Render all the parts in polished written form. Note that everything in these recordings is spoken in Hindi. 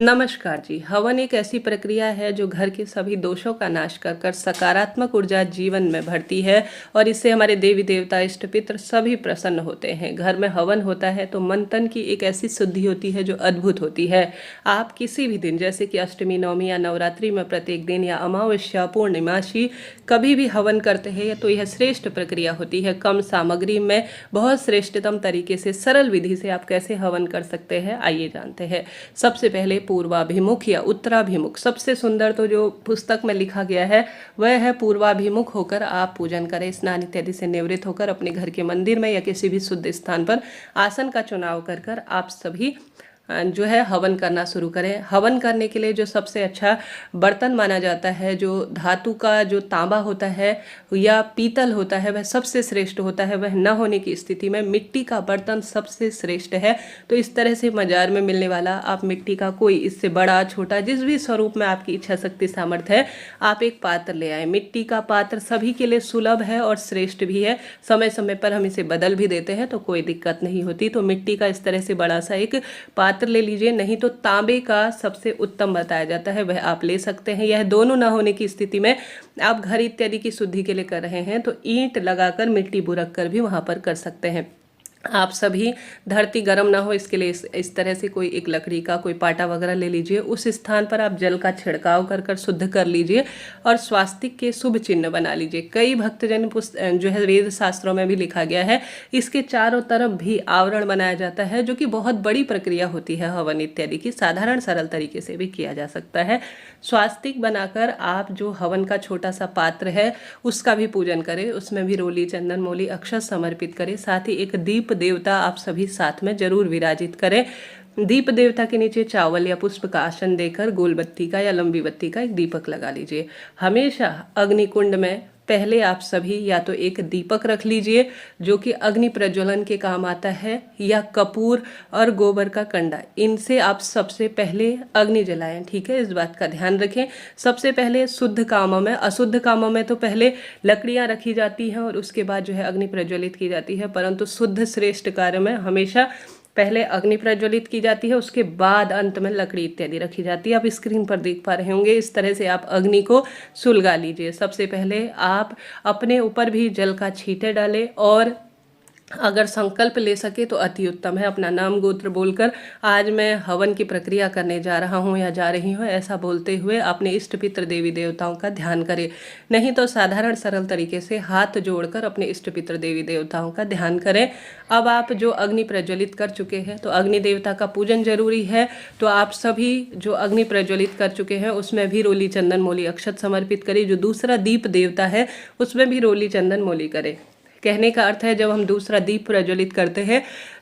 नमस्कार जी। हवन एक ऐसी प्रक्रिया है जो घर के सभी दोषों का नाश कर कर सकारात्मक ऊर्जा जीवन में भरती है और इससे हमारे देवी देवता इष्ट पितर सभी प्रसन्न होते हैं। घर में हवन होता है तो मन तन की एक ऐसी शुद्धि होती है जो अद्भुत होती है। आप किसी भी दिन जैसे कि अष्टमी, नवमी या नवरात्रि में प्रत्येक दिन या अमावस्या, पूर्णिमासी कभी भी हवन करते हैं तो यह श्रेष्ठ प्रक्रिया होती है। कम सामग्री में बहुत श्रेष्ठतम तरीके से सरल विधि से आप कैसे हवन कर सकते हैं, आइए जानते हैं। सबसे पहले पूर्वाभिमुख या उत्तराभिमुख, सबसे सुंदर तो जो पुस्तक में लिखा गया है वह है पूर्वाभिमुख होकर आप पूजन करें। स्नान इत्यादि से निवृत्त होकर अपने घर के मंदिर में या किसी भी शुद्ध स्थान पर आसन का चुनाव कर कर आप सभी जो है हवन करना शुरू करें। हवन करने के लिए जो सबसे अच्छा बर्तन माना जाता है, जो धातु का जो तांबा होता है या पीतल होता है, वह सबसे श्रेष्ठ होता है। वह न होने की स्थिति में मिट्टी का बर्तन सबसे श्रेष्ठ है। तो इस तरह से बाजार में मिलने वाला आप मिट्टी का कोई, इससे बड़ा छोटा जिस भी स्वरूप में आपकी इच्छा शक्ति सामर्थ्य है, आप एक पात्र ले आए। मिट्टी का पात्र सभी के लिए सुलभ है और श्रेष्ठ भी है। समय समय पर हम इसे बदल भी देते हैं तो कोई दिक्कत नहीं होती। तो मिट्टी का इस तरह से बड़ा सा एक पात्र ले लीजिए, नहीं तो तांबे का सबसे उत्तम बताया जाता है, वह आप ले सकते हैं। यह दोनों ना होने की स्थिति में आप घर इत्यादि की शुद्धि के लिए कर रहे हैं तो ईंट लगाकर, मिट्टी बुरक कर भी वहां पर कर सकते हैं। आप सभी, धरती गर्म ना हो इसके लिए इस तरह से कोई एक लकड़ी का कोई पाटा वगैरह ले लीजिए। उस स्थान पर आप जल का छिड़काव कर कर शुद्ध कर लीजिए और स्वास्तिक के शुभ चिन्ह बना लीजिए। कई भक्तजन जो है वेद शास्त्रों में भी लिखा गया है, इसके चारों तरफ भी आवरण बनाया जाता है, जो कि बहुत बड़ी प्रक्रिया होती है हवन इत्यादि की। साधारण सरल तरीके से भी किया जा सकता है। स्वास्तिक बनाकर आप जो हवन का छोटा सा पात्र है उसका भी पूजन करें, उसमें भी रोली, चंदन, मौली, अक्षत समर्पित करें। साथ ही एक दीप देवता आप सभी साथ में जरूर विराजित करें। दीप देवता के नीचे चावल या पुष्प का आसन देकर गोल बत्ती का या लंबी बत्ती का एक दीपक लगा लीजिए। हमेशा अग्निकुंड में पहले आप सभी या तो एक दीपक रख लीजिए जो कि अग्नि प्रज्वलन के काम आता है, या कपूर और गोबर का कंडा, इनसे आप सबसे पहले अग्नि जलाएं। ठीक है, इस बात का ध्यान रखें। सबसे पहले शुद्ध कामों में, अशुद्ध कामों में तो पहले लकड़ियां रखी जाती हैं और उसके बाद जो है अग्नि प्रज्वलित की जाती है, परंतु शुद्ध श्रेष्ठ कार्य में हमेशा पहले अग्नि प्रज्वलित की जाती है, उसके बाद अंत में लकड़ी इत्यादि रखी जाती है। आप स्क्रीन पर देख पा रहे होंगे, इस तरह से आप अग्नि को सुलगा लीजिए। सबसे पहले आप अपने ऊपर भी जल का छींटे डालें और अगर संकल्प ले सके तो अति उत्तम है। अपना नाम गोत्र बोलकर आज मैं हवन की प्रक्रिया करने जा रहा हूँ या जा रही हूँ, ऐसा बोलते हुए अपने इष्ट पितर देवी देवताओं का ध्यान करें। नहीं तो साधारण सरल तरीके से हाथ जोड़कर अपने इष्ट पितर देवी देवताओं का ध्यान करें। अब आप जो अग्नि प्रज्वलित कर चुके हैं तो अग्नि देवता का पूजन जरूरी है, तो आप सभी जो अग्नि प्रज्वलित कर चुके हैं उसमें भी रोली, चंदन, मौली, अक्षत समर्पित करें। जो दूसरा दीप देवता है उसमें भी रोली, चंदन, मौली करें। कहने का अर्थ है जब हम दूसरा दीप प्रज्वलित करते हैं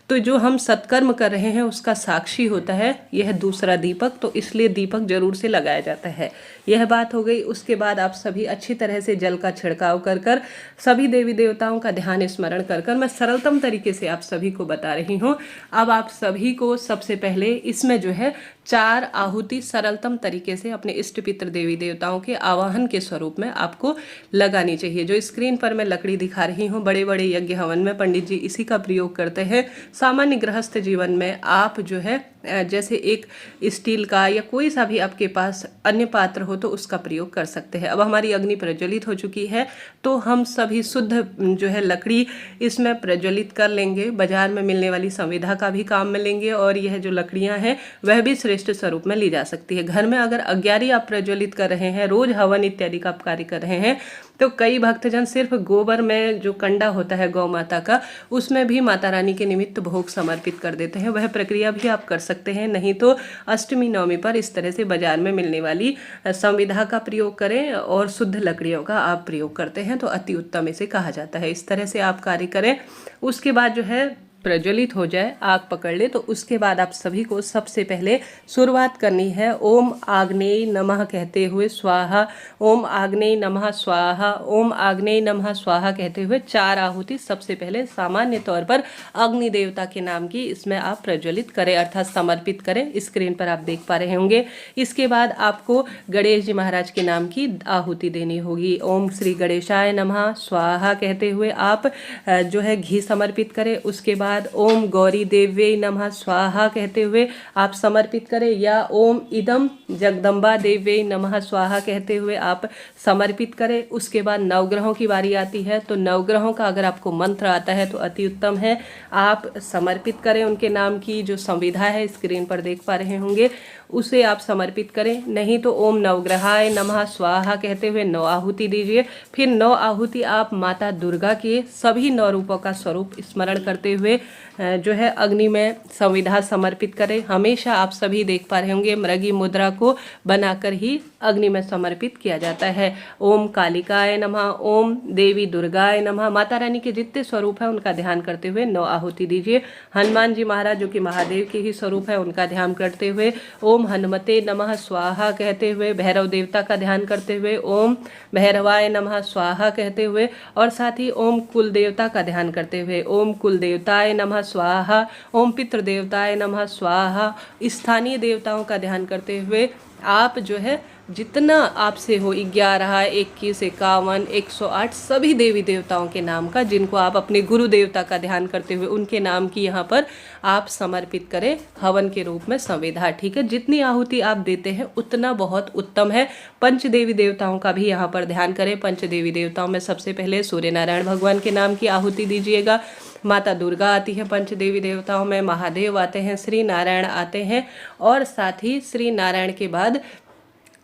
तो जो हम सत्कर्म कर रहे हैं उसका साक्षी होता है यह दूसरा दीपक, तो इसलिए दीपक जरूर से लगाया जाता है। यह बात हो गई। उसके बाद आप सभी अच्छी तरह से जल का छिड़काव कर कर सभी देवी देवताओं का ध्यान स्मरण कर कर मैं सरलतम तरीके से आप सभी को बता रही हूँ। अब आप सभी को सबसे पहले इसमें जो है 4 आहुति सरलतम तरीके से अपने इष्ट पितर देवी देवताओं के आवाहन के स्वरूप में आपको लगानी चाहिए। जो स्क्रीन पर मैं लकड़ी दिखा रही हूँ, बड़े बड़े यज्ञ हवन में पंडित जी इसी का प्रयोग करते हैं। सामान्य गृहस्थ जीवन में आप जो है जैसे एक स्टील का या कोई सा भी आपके पास अन्य पात्र हो तो उसका प्रयोग कर सकते हैं। अब हमारी अग्नि प्रज्वलित हो चुकी है तो हम सभी शुद्ध जो है लकड़ी इसमें प्रज्वलित कर लेंगे। बाजार में मिलने वाली संविधा का भी काम में लेंगे और यह जो लकड़ियां हैं वह भी श्रेष्ठ स्वरूप में ली जा सकती है। घर में अगर अग्यारी आप प्रज्वलित कर रहे हैं, रोज हवन इत्यादि का आप कार्य कर रहे हैं, तो कई भक्तजन सिर्फ गोबर में जो कंडा होता है गौ माता का, उसमें भी माता रानी के निमित्त भोग समर्पित कर देते हैं। वह प्रक्रिया भी आप कर सकते हैं। नहीं तो अष्टमी, नवमी पर इस तरह से बाजार में मिलने वाली संविधा का प्रयोग करें और शुद्ध लकड़ियों का आप प्रयोग करते हैं तो अति उत्तम इसे कहा जाता है। इस तरह से आप कार्य करें। उसके बाद जो है प्रज्वलित हो जाए, आग पकड़ ले, तो उसके बाद आप सभी को सबसे पहले शुरुआत करनी है ओम आग्नेय नमः कहते हुए स्वाहा, ओम आग्नेय नमः स्वाहा, ओम आग्नेय नमः स्वाहा कहते हुए 4 आहुति सबसे पहले सामान्य तौर पर अग्नि देवता के नाम की इसमें आप प्रज्वलित करें अर्थात समर्पित करें। स्क्रीन पर आप देख पा रहे होंगे। इसके बाद आपको गणेश जी महाराज के नाम की आहुति देनी होगी। ओम श्री गणेशाय नमः स्वाहा कहते हुए आप जो है घी समर्पित करें। उसके बाद बाद ओम गौरी देव्यै नमः स्वाहा कहते हुए आप समर्पित करें, या ओम इदम जगदम्बा देव्यै नमः स्वाहा कहते हुए आप समर्पित करें। उसके बाद नवग्रहों की बारी आती है, तो नवग्रहों का अगर आपको मंत्र आता है तो अति उत्तम है, आप समर्पित करें। उनके नाम की जो संविधा है स्क्रीन पर देख पा रहे होंगे, उसे आप समर्पित करें। नहीं तो ओम नवग्रहाय नमः स्वाहा कहते हुए 9 आहुति दीजिए। फिर 9 आहुति आप माता दुर्गा के सभी 9 रूपों का स्वरूप स्मरण करते हुए जो है अग्नि में संविधा समर्पित करें। हमेशा आप सभी देख पा रहे होंगे मृगी मुद्रा को बनाकर ही अग्नि में समर्पित किया जाता है। ओम कालिकाय नमः, ओम देवी दुर्गाय नमः, माता रानी के जितने स्वरूप है उनका ध्यान करते हुए 9 आहुति दीजिए। हनुमान जी महाराज जो कि महादेव के ही स्वरूप है उनका ध्यान करते हुए ओम हनुमते नमः स्वाहा कहते हुए, भैरव देवता का ध्यान करते हुए ओम भैरवाय नमः स्वाहा कहते हुए, और साथ ही ओम कुल देवता का ध्यान करते हुए ओम कुल देवताय नमः स्वाहा, ओम पितृ देवताय नमः स्वाहा। स्थानीय देवताओं का ध्यान करते हुए आप जो है जितना आपसे हो 11, 21, 51, 108 सभी देवी देवताओं के नाम का, जिनको आप अपने गुरु देवता का ध्यान करते हुए उनके नाम की यहाँ पर आप समर्पित करें हवन के रूप में संविधा। ठीक है, जितनी आहुति आप देते हैं उतना बहुत उत्तम है। पंच देवी देवताओं का भी यहाँ पर ध्यान करें। पंच देवी देवताओं में सबसे पहले सूर्य नारायण भगवान के नाम की आहुति दीजिएगा। माता दुर्गा आती है पंच देवी देवताओं में, महादेव आते हैं, श्री नारायण आते हैं, और साथ ही श्री नारायण के बाद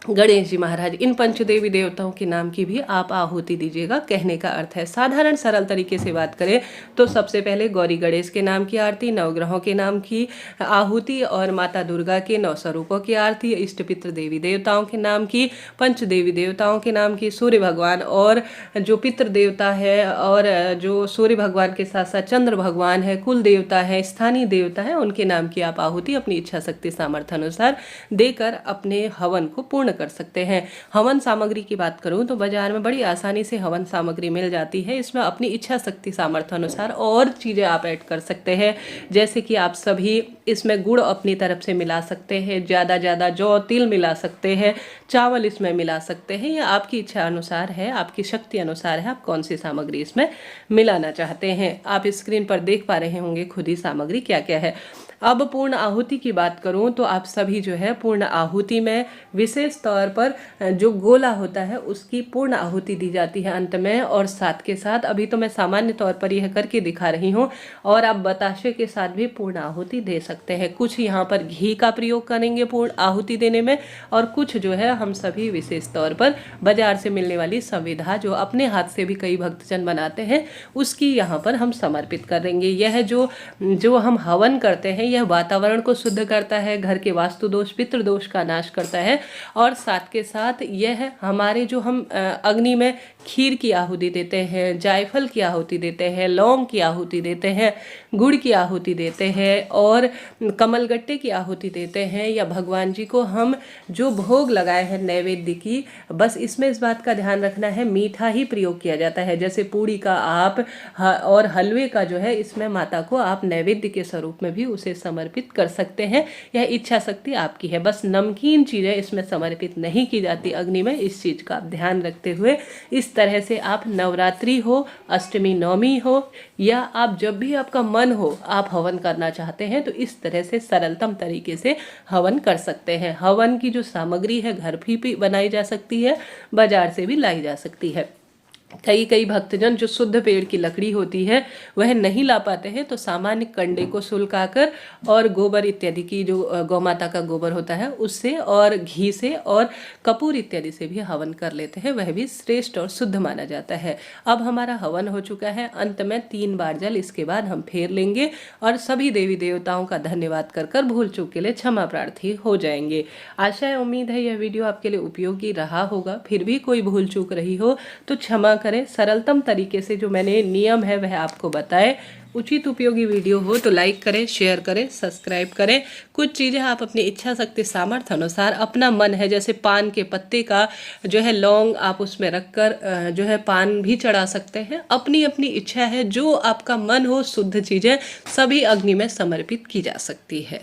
गणेश जी महाराज। इन पंचदेवी देवताओं के नाम की भी आप आहुति दीजिएगा। कहने का अर्थ है साधारण सरल तरीके से बात करें तो सबसे पहले गौरी गणेश के नाम की आरती, नवग्रहों के नाम की आहुति, और माता दुर्गा के 9 स्वरूपों की आरती, इष्ट पितृ देवी देवताओं के नाम की, पंच देवी देवताओं के नाम की, सूर्य भगवान और जो पितृ देवता है, और जो सूर्य भगवान के साथ साथ चंद्र भगवान है, कुल देवता है, स्थानीय देवता है, उनके नाम की आप आहुति अपनी इच्छा शक्ति सामर्थ्य अनुसार देकर अपने हवन को पूर्ण कर सकते हैं। हवन सामग्री की बात करूं तो बाजार में बड़ी आसानी से हवन सामग्री मिल जाती है। इसमें अपनी इच्छा शक्ति सामर्थ्य अनुसार और चीज़ें आप ऐड कर सकते हैं, जैसे कि आप सभी इसमें गुड़ अपनी तरफ से मिला सकते हैं, ज़्यादा जौ तिल मिला सकते हैं, चावल इसमें मिला सकते हैं, या आपकी इच्छा अनुसार है, आपकी शक्ति अनुसार है, आप कौन सी सामग्री इसमें मिलाना चाहते हैं। आप स्क्रीन पर देख पा रहे होंगे खुद ही सामग्री क्या क्या है। अब पूर्ण आहुति की बात करूं तो आप सभी जो है पूर्ण आहुति में विशेष तौर पर जो गोला होता है उसकी पूर्ण आहुति दी जाती है अंत में, और साथ के साथ अभी तो मैं सामान्य तौर पर यह करके दिखा रही हूं, और आप बताशे के साथ भी पूर्ण आहुति दे सकते हैं। कुछ यहाँ पर घी का प्रयोग करेंगे पूर्ण आहुति देने में, और कुछ जो है हम सभी विशेष तौर पर बाजार से मिलने वाली संविधा जो अपने हाथ से भी कई भक्तजन बनाते हैं उसकी यहाँ पर हम समर्पित करेंगे। यह जो हम हवन करते हैं यह वातावरण को शुद्ध करता है, घर के वास्तु दोष पितृ दोष का नाश करता है, और साथ के साथ यह हमारे जो हम अग्नि में खीर की आहुति देते हैं, जायफल की आहुति देते हैं, लौंग की आहुति देते हैं, गुड़ की आहुति देते हैं, और कमलगट्टे की आहुति देते हैं, या भगवान जी को हम जो भोग लगाए हैं नैवेद्य की, बस इसमें इस बात का ध्यान रखना है मीठा ही प्रयोग किया जाता है। जैसे पूड़ी का आप और हलवे का जो है इसमें माता को आप नैवेद्य के स्वरूप में भी उसे समर्पित कर सकते हैं। यह इच्छा शक्ति आपकी है, बस नमकीन चीज़ें इसमें समर्पित नहीं की जाती अग्नि में। इस चीज़ का आप ध्यान रखते हुए इस तरह से आप नवरात्रि हो, अष्टमी नवमी हो, या आप जब भी आपका मन हो आप हवन करना चाहते हैं तो इस तरह से सरलतम तरीके से हवन कर सकते हैं। हवन की जो सामग्री है घर भी बनाई जा सकती है, बाजार से भी लाई जा सकती है। कई भक्तजन जो शुद्ध पेड़ की लकड़ी होती है वह नहीं ला पाते हैं, तो सामान्य कंडे को सुलगाकर और गोबर इत्यादि की जो गौमाता का गोबर होता है उससे और घी से और कपूर इत्यादि से भी हवन कर लेते हैं, वह भी श्रेष्ठ और शुद्ध माना जाता है। अब हमारा हवन हो चुका है, अंत में 3 बार जल इसके बाद हम फेर लेंगे और सभी देवी देवताओं का धन्यवाद कर भूल चूक के लिए क्षमा प्रार्थी हो जाएंगे। आशा है उम्मीद है यह वीडियो आपके लिए उपयोगी रहा होगा। फिर भी कोई भूल चूक रही हो तो क्षमा करें। सरलतम तरीके से जो मैंने नियम है वह आपको बताए। उचित उपयोगी वीडियो हो तो लाइक करें, शेयर करें, सब्सक्राइब करें। कुछ चीज़ें आप अपनी इच्छा शक्ति सामर्थ्य अनुसार अपना मन है, जैसे पान के पत्ते का जो है लौंग आप उसमें रखकर जो है पान भी चढ़ा सकते हैं। अपनी अपनी इच्छा है, जो आपका मन हो शुद्ध चीज़ें सभी अग्नि में समर्पित की जा सकती है।